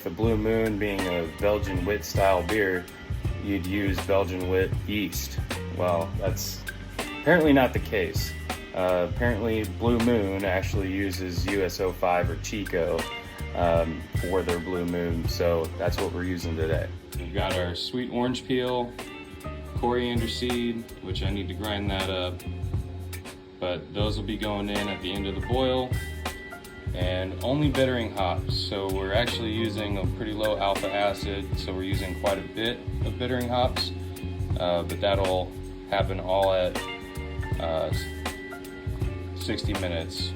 with the Blue Moon being a Belgian wit style beer, you'd use Belgian wit yeast. Well, that's apparently not the case. Apparently Blue Moon actually uses USO5 or Chico for their Blue Moon, so that's what we're using today. We've got our sweet orange peel, coriander seed, which I need to grind that up, but those will be going in at the end of the boil, and only bittering hops. So we're actually using a pretty low alpha acid, so we're using quite a bit of bittering hops, but that'll happen all at 60 minutes.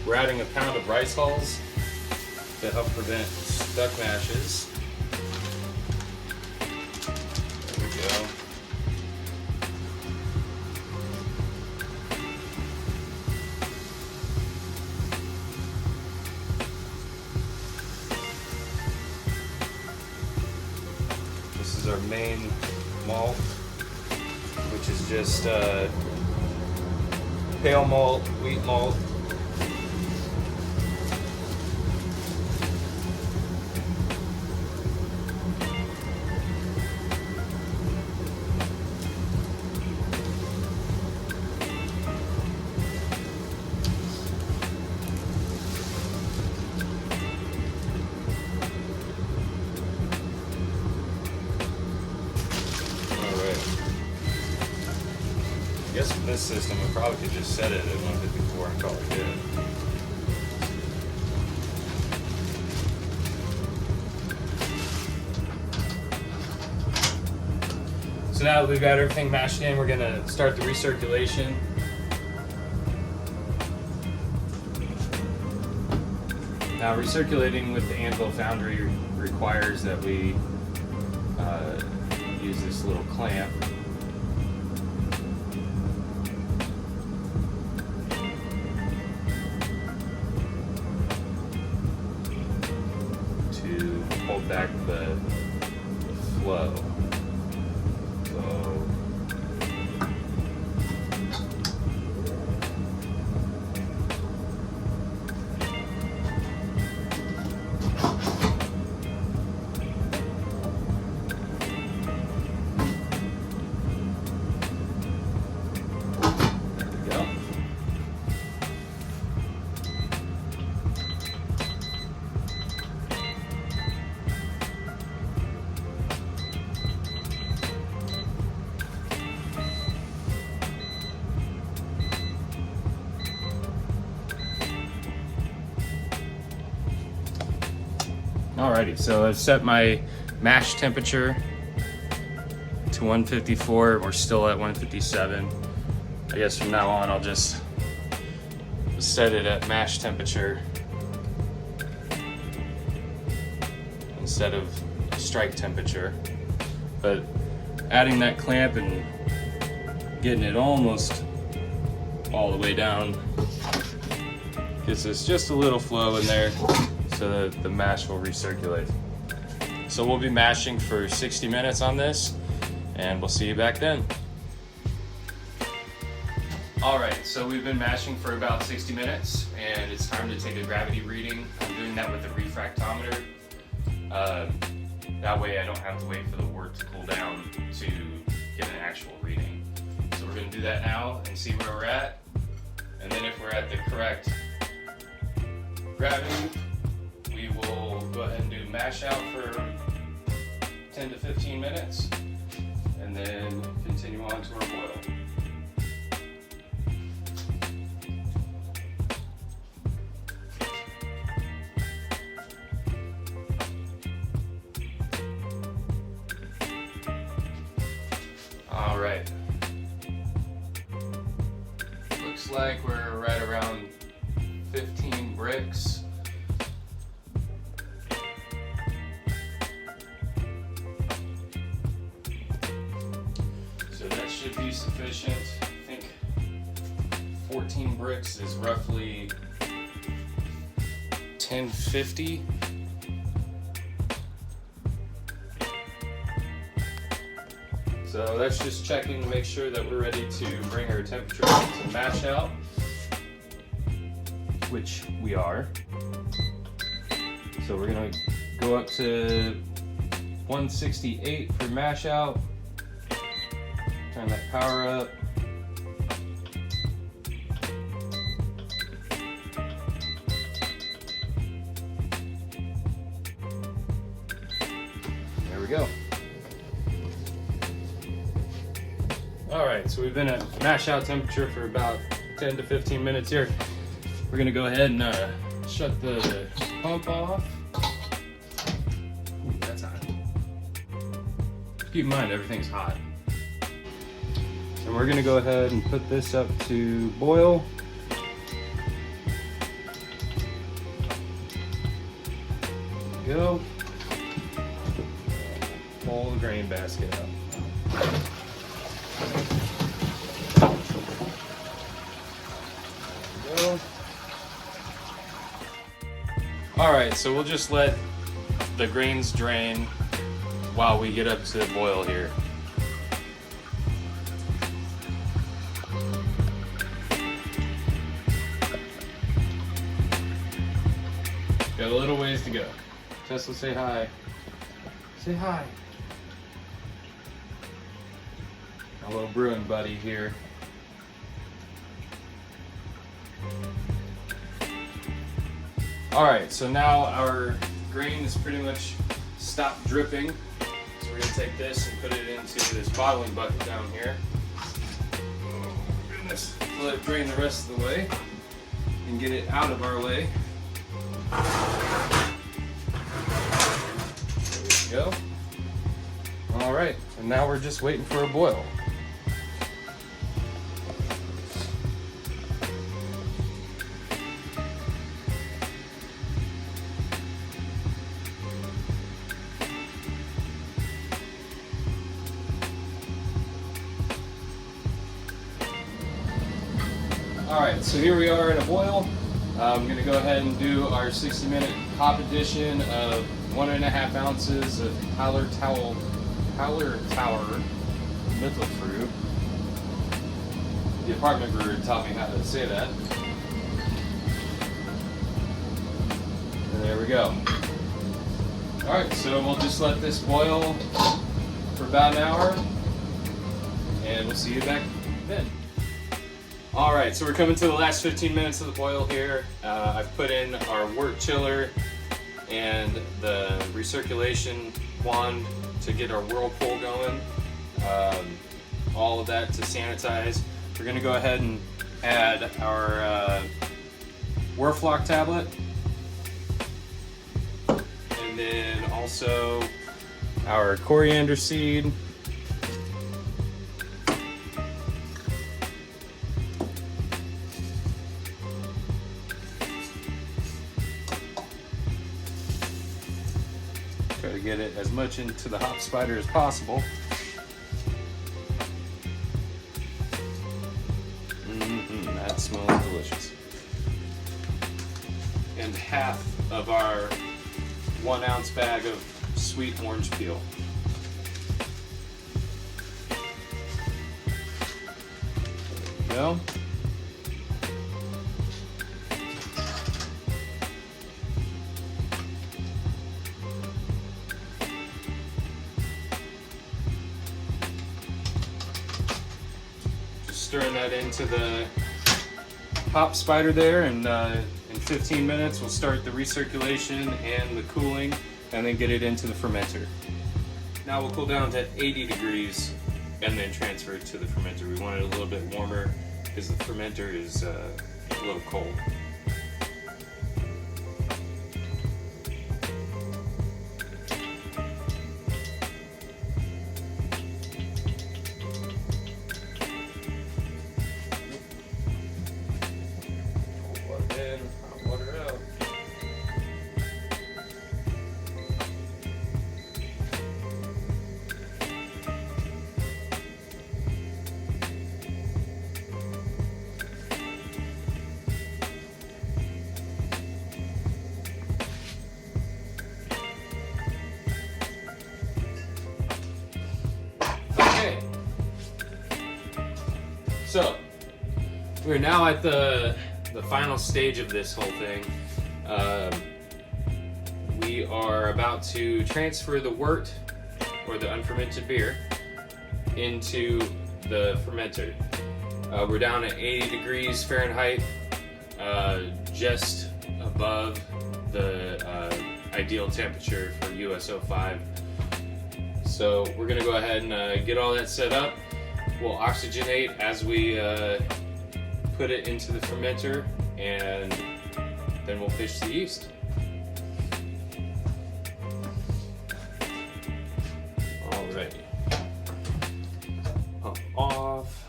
We're adding a pound of rice hulls to help prevent stuck mashes. There we go. This is our main malt, which is just pale malt, wheat malt. I guess with this system, we probably could just set it at 154 and call it good. So now that we've got everything mashed in, we're gonna start the recirculation. Now, recirculating with the Anvil Foundry requires that we use this little clamp. Hold back the flow. There we go. Alrighty, so I've set my mash temperature to 154. We're still at 157. I guess from now on I'll just set it at mash temperature instead of strike temperature. But adding that clamp and getting it almost all the way down gives us just a little flow in there, so that the mash will recirculate. So we'll be mashing for 60 minutes on this, and we'll see you back then. All right, so we've been mashing for about 60 minutes, and it's time to take a gravity reading. I'm doing that with a refractometer. That way I don't have to wait for the wort to cool down to get an actual reading. So we're gonna do that now and see where we're at. And then if we're at the correct gravity, we will go ahead and do mash out for 10 to 15 minutes and then continue on to our boil. All right. Looks looks like we're right around 15 bricks. So that should be sufficient. I think 14 bricks is roughly 1050. So that's just checking to make sure that we're ready to bring our temperature up to mash out, which we are. So we're gonna go up to 168 for mash out. Turn that power up. There we go. All right, so we've been at mash out temperature for about 10 to 15 minutes here. We're gonna go ahead and shut the pump off. Ooh, that's hot. Keep in mind, everything's hot. And we're gonna go ahead and put this up to boil. There we go. Pull the grain basket out. All right, so we'll just let the grains drain while we get up to boil here. Got a little ways to go. Tesla, say hi. Say hi. A little brewing buddy here. All right, so now our grain is pretty much stopped dripping. So we're gonna take this and put it into this bottling bucket down here. Oh goodness, let it drain the rest of the way and get it out of our way. There we go. All right, and now we're just waiting for a boil. Alright, so here we are in a boil. I'm going to go ahead and do our 60-minute hop addition of 1.5 ounces of Howler Tower Menthol Fruit. The apartment brewer taught me how to say that. And there we go. Alright, so we'll just let this boil for about an hour, and we'll see you back then. All right, so we're coming to the last 15 minutes of the boil here. I've put in our wort chiller and the recirculation wand to get our whirlpool going. All of that to sanitize. We're gonna go ahead and add our Werflock tablet. And then also our coriander seed. Try to get it as much into the hop spider as possible. That smells delicious. And half of our 1 ounce bag of sweet orange peel. There we go. Stirring that into the hop spider there, and in 15 minutes we'll start the recirculation and the cooling, and then get it into the fermenter. Now we'll cool down to 80 degrees and then transfer it to the fermenter. We want it a little bit warmer because the fermenter is a little cold. So we're now at the final stage of this whole thing. We are about to transfer the wort, or the unfermented beer, into the fermenter. We're down at 80 degrees Fahrenheit, just above the ideal temperature for US-05. So we're gonna go ahead and get all that set up. We'll oxygenate as we put it into the fermenter, and then we'll fish the yeast. Alrighty. Pump off.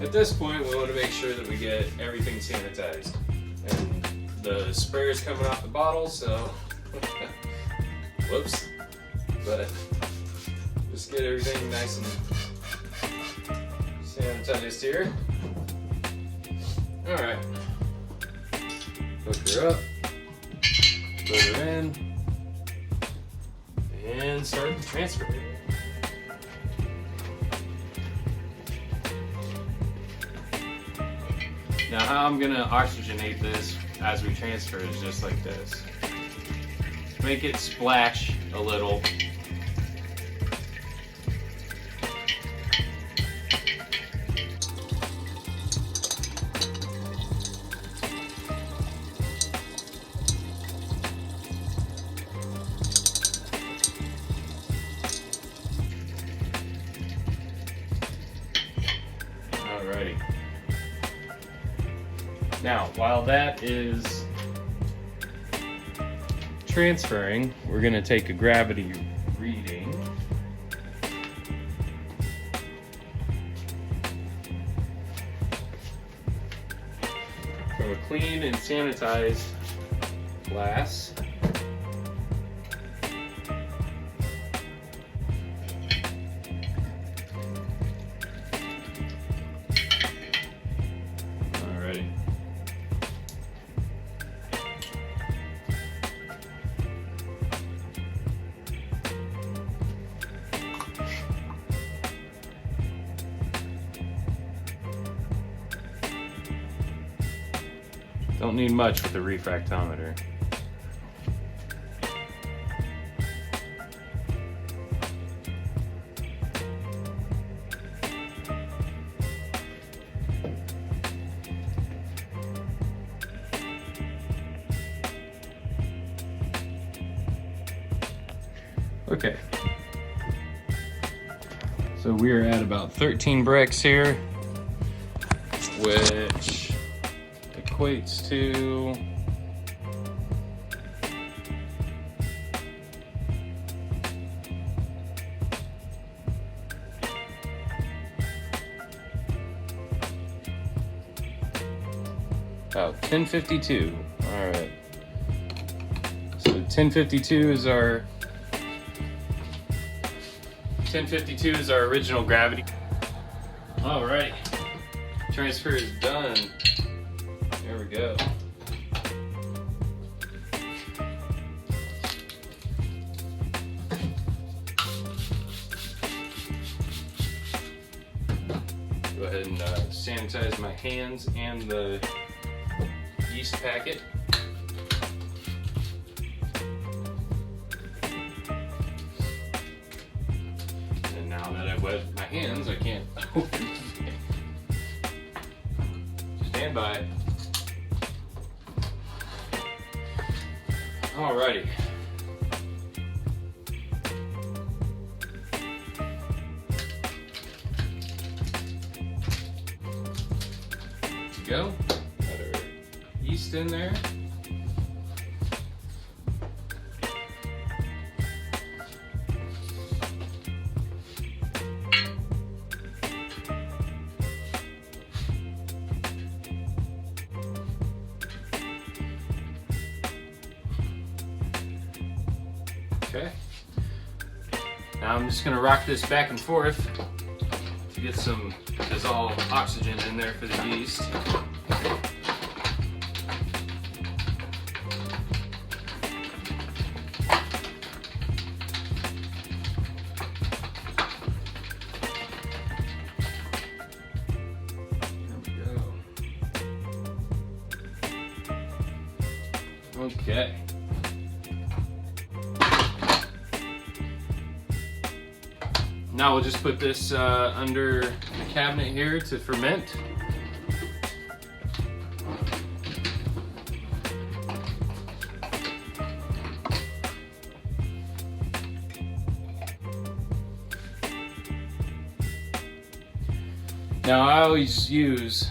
At this point, we want to make sure that we get everything sanitized. And the spray is coming off the bottle, so whoops. But just get everything nice and sanitized here. Alright. Hook her up, put her in, and start the transfer. Now how I'm gonna oxygenate this as we transfer is just like this. Make it splash a little. Alrighty. Now, while that is transferring, we're going to take a gravity reading. From a clean and sanitized glass. Don't need much with the refractometer. Okay. So we are at about 13 bricks here, which equates to about 1052. All right. So 1052 is our original gravity. All right. Transfer is done. There we go. Go ahead and sanitize my hands and the yeast packet. And now that I've wet my hands, I can't open it. Stand by. Alrighty. Go. Got our yeast in there. Okay. Now I'm just going to rock this back and forth to get some dissolved oxygen in there for the yeast. Okay. Now we'll just put this under the cabinet here to ferment. Now I always use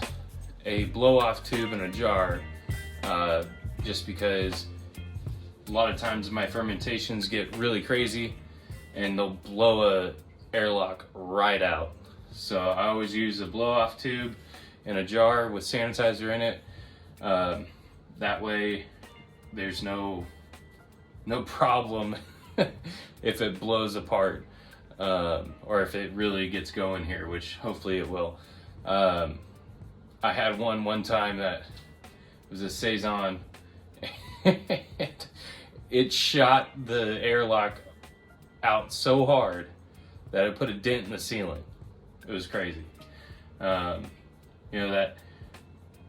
a blow-off tube in a jar, just because a lot of times my fermentations get really crazy and they'll blow a airlock right out. So I always use a blow-off tube in a jar with sanitizer in it. That way there's no problem if it blows apart, or if it really gets going here, which hopefully it will. I had one time that was a Saison. It shot the airlock out so hard that it put a dent in the ceiling. It was crazy. You know,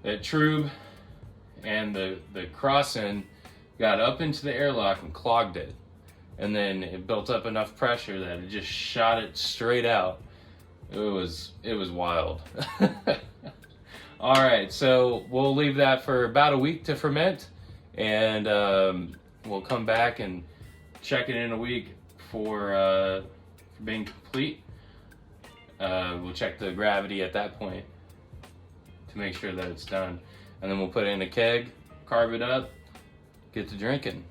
that tube and the cross-end got up into the airlock and clogged it. And then it built up enough pressure that it just shot it straight out. It was wild. All right, so we'll leave that for about a week to ferment, and we'll come back and check it in a week for being complete. We'll check the gravity at that point to make sure that it's done, and then we'll put it in a keg, carve it up, get to drinking.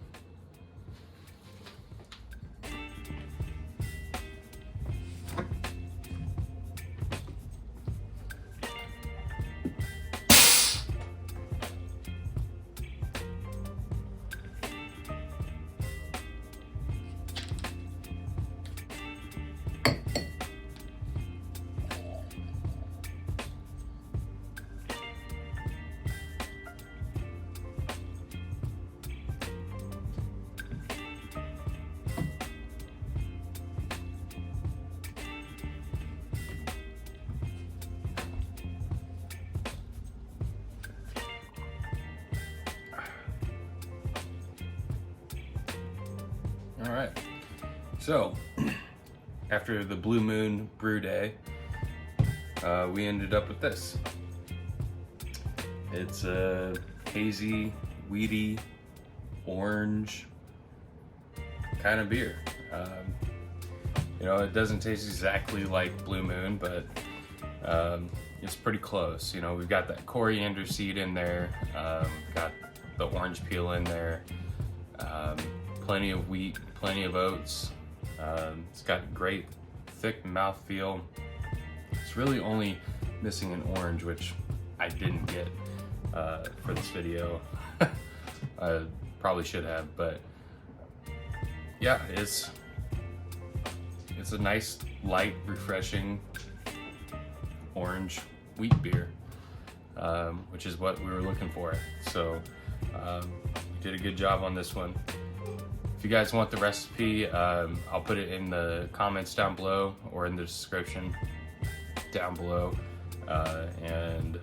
All right, so after the Blue Moon brew day, we ended up with this. It's a hazy, weedy, orange kind of beer. You know, it doesn't taste exactly like Blue Moon, but it's pretty close. You know, we've got that coriander seed in there, got the orange peel in there, plenty of wheat, plenty of oats. It's got great thick mouthfeel. It's really only missing an orange, which I didn't get for this video. I probably should have, but yeah, it's a nice, light, refreshing orange wheat beer, which is what we were looking for. So we did a good job on this one. If you guys want the recipe, I'll put it in the comments down below or in the description down below, and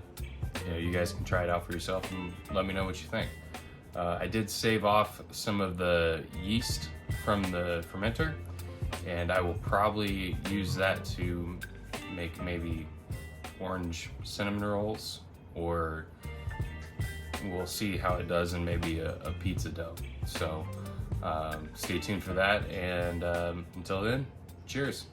you know, you guys can try it out for yourself and let me know what you think. I did save off some of the yeast from the fermenter, and I will probably use that to make maybe orange cinnamon rolls, or we'll see how it does in maybe a pizza dough. So stay tuned for that, and until then, cheers.